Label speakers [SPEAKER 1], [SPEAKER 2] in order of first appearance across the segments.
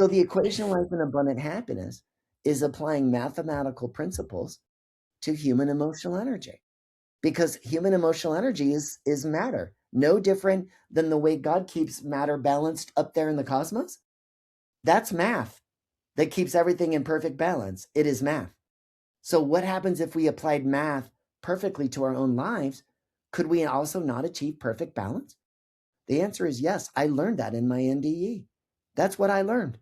[SPEAKER 1] So the equation life and abundant happiness is applying mathematical principles to human emotional energy, because human emotional energy is matter, no different than the way God keeps matter balanced up there in the cosmos. That's math that keeps everything in perfect balance. It is math. So what happens if we applied math perfectly to our own lives? Could we also not achieve perfect balance? The answer is yes. I learned that in my NDE. That's what I learned,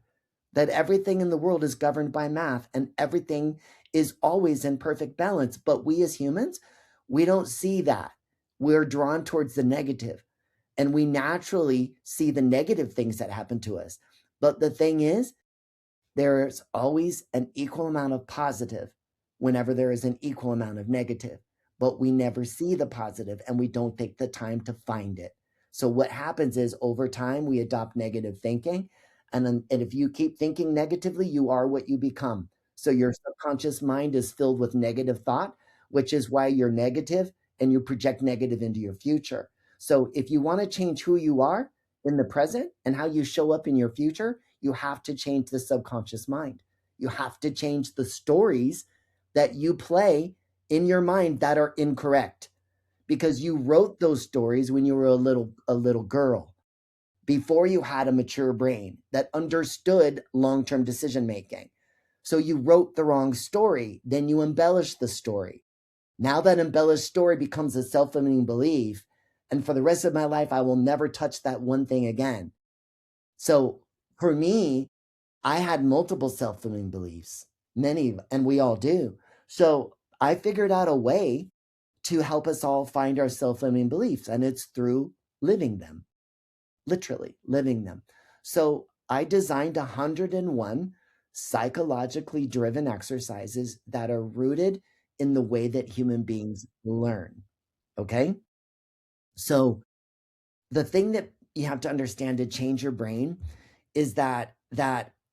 [SPEAKER 1] that everything in the world is governed by math and everything is always in perfect balance. But we as humans, we don't see that. We're drawn towards the negative, and we naturally see the negative things that happen to us. But the thing is, there's always an equal amount of positive whenever there is an equal amount of negative, but we never see the positive and we don't take the time to find it. So what happens is over time, we adopt negative thinking. And if you keep thinking negatively, you are what you become. So your subconscious mind is filled with negative thought, which is why you're negative and you project negative into your future. So if you want to change who you are in the present and how you show up in your future, you have to change the subconscious mind. You have to change the stories that you play in your mind that are incorrect, because you wrote those stories when you were a little girl, before you had a mature brain that understood long-term decision making. So you wrote the wrong story, then you embellished the story. Now that embellished story becomes a self-limiting belief, and for the rest of my life, I will never touch that one thing again. So for me, I had multiple self-limiting beliefs, many, and we all do. So I figured out a way to help us all find our self-limiting beliefs, and it's through living them, literally living them. So I designed 101 psychologically driven exercises that are rooted in the way that human beings learn. Okay? So the thing that you have to understand to change your brain is that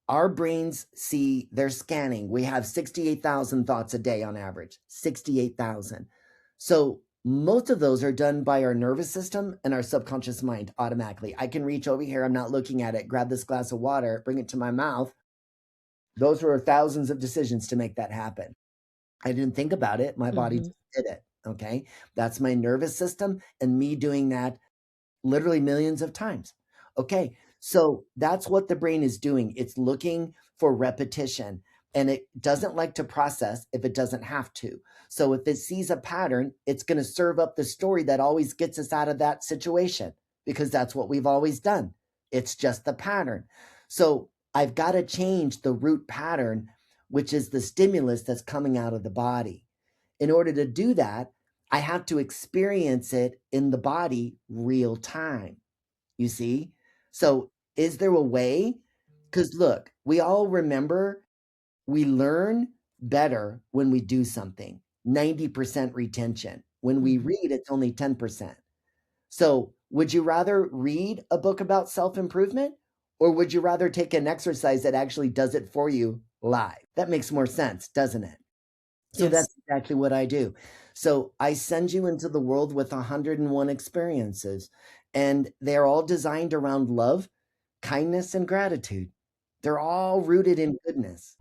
[SPEAKER 1] our brains see, they're scanning. We have 68,000 thoughts a day on average, 68,000. So most of those are done by our nervous system and our subconscious mind automatically. I can reach over here, I'm not looking at it, grab this glass of water, bring it to my mouth. Those were thousands of decisions to make that happen. I didn't think about it. My body just did it. Okay. That's my nervous system and me doing that literally millions of times. Okay. So that's what the brain is doing. It's looking for repetition, and it doesn't like to process if it doesn't have to. So if it sees a pattern, it's going to serve up the story that always gets us out of that situation, because that's what we've always done. It's just the pattern. So I've got to change the root pattern, which is the stimulus that's coming out of the body. In order to do that, I have to experience it in the body real time. You see? So is there a way? Because look, we all remember, we learn better when we do something. 90% retention. When we read, it's only 10%. So would you rather read a book about self-improvement, or would you rather take an exercise that actually does it for you live? That makes more sense, doesn't it? So
[SPEAKER 2] Yes.
[SPEAKER 1] that's exactly what I do. So I send you into the world with 101 experiences, and they're all designed around love, kindness, and gratitude. They're all rooted in goodness.